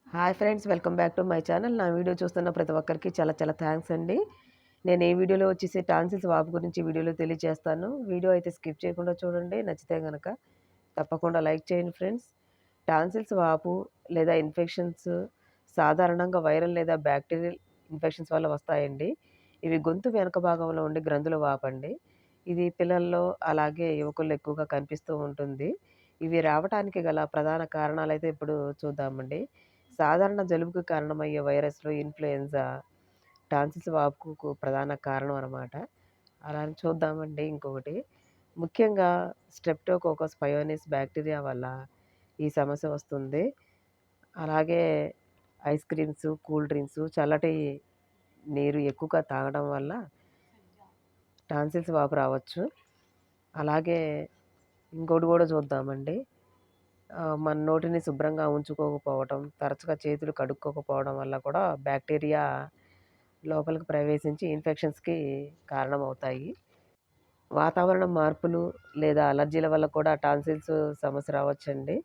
Hi friends, welcome back to my channel. నా video చూస్తున్న ప్రతి ఒక్కరికి చాలా చాలా థ్యాంక్స్ అండి. నేను ఈ వీడియోలో వచ్చేసి టాన్సిల్స్ వాపు గురించి వీడియోలో తెలియజేస్తాను. వీడియో అయితే స్కిప్ చేయకుండా చూడండి. నచ్చితే గనక తప్పకుండా లైక్ చేయండి ఫ్రెండ్స్. టాన్సిల్స్ వాపు లేదా ఇన్ఫెక్షన్స్ సాధారణంగా వైరల్ లేదా బ్యాక్టీరియల్ ఇన్ఫెక్షన్స్ వల్ల వస్తాయండి. ఇవి గొంతు వెనక భాగంలో ఉండే గ్రంథుల వాపండి. ఇది పిల్లల్లో అలాగే యువకుల్లో ఎక్కువగా కనిపిస్తూ ఉంటుంది. ఇవి రావటానికి గల ప్రధాన కారణాలైతే ఇప్పుడు చూద్దామండి. సాధారణ జలుబుకు కారణమయ్యే వైరస్‌లు, ఇన్‌ఫ్లుయెన్జా, టాన్సిల్స్ వాపుకు ప్రధాన కారణం అనమాట. అలా అని చూద్దామండి. ఇంకొకటి ముఖ్యంగా స్ట్రెప్టోకోకస్ పయోనిస్ బ్యాక్టీరియా వల్ల ఈ సమస్య వస్తుంది. అలాగే ఐస్ క్రీమ్స్, కూల్ డ్రింక్స్, చల్లటి నీరు ఎక్కువగా తాగడం వల్ల టాన్సిల్స్ వాపు రావచ్చు. అలాగే ఇంకోటి గూడా చూద్దామండి. మన నోటిని శుభ్రంగా ఉంచుకోకపోవటం, తరచుగా చేతులు కడుక్కోకపోవడం వల్ల కూడా బ్యాక్టీరియా లోపలికి ప్రవేశించి ఇన్ఫెక్షన్స్‌కి కారణమవుతాయి. వాతావరణ మార్పులు లేదా అలర్జీల వల్ల కూడా టాన్సిల్స్ సమస్య రావచ్చండి.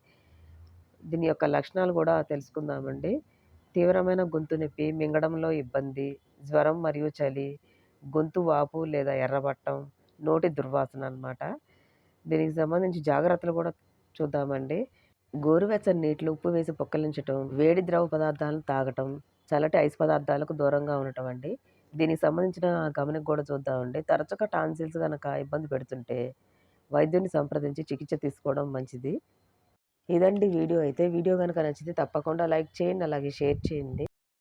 దీని యొక్క లక్షణాలు గూడా తెలుసుకుందామండి. తీవ్రమైన గొంతు నొప్పి, మింగడంలో ఇబ్బంది, జ్వరం మరియు చలి, గొంతు వాపు లేదా ఎర్రబట్టం, నోటి దుర్వాసన అనమాట. దీనికి సంబంధించి జాగ్రత్తలు గూడా చూద్దామండి. గోరువెచ్చని నీటిలో ఉప్పు వేసి పుక్కలించటం, వేడి ద్రవ పదార్థాలను తాగటం, చల్లటి ఐస్ పదార్థాలకు దూరంగా ఉండటం అండి. దీనికి సంబంధించిన గమనిక గూడా చూద్దామండి. తరచుగా టాన్సిల్స్ గనక ఇబ్బంది పెడుతుంటే వైద్యుడిని సంప్రదించి చికిత్స తీసుకోవడం మంచిది. ఇదండి వీడియో అయితే. వీడియో గనక నచ్చితే తప్పకుండా లైక్ చేయండి. అలాగే షేర్ చేయండి.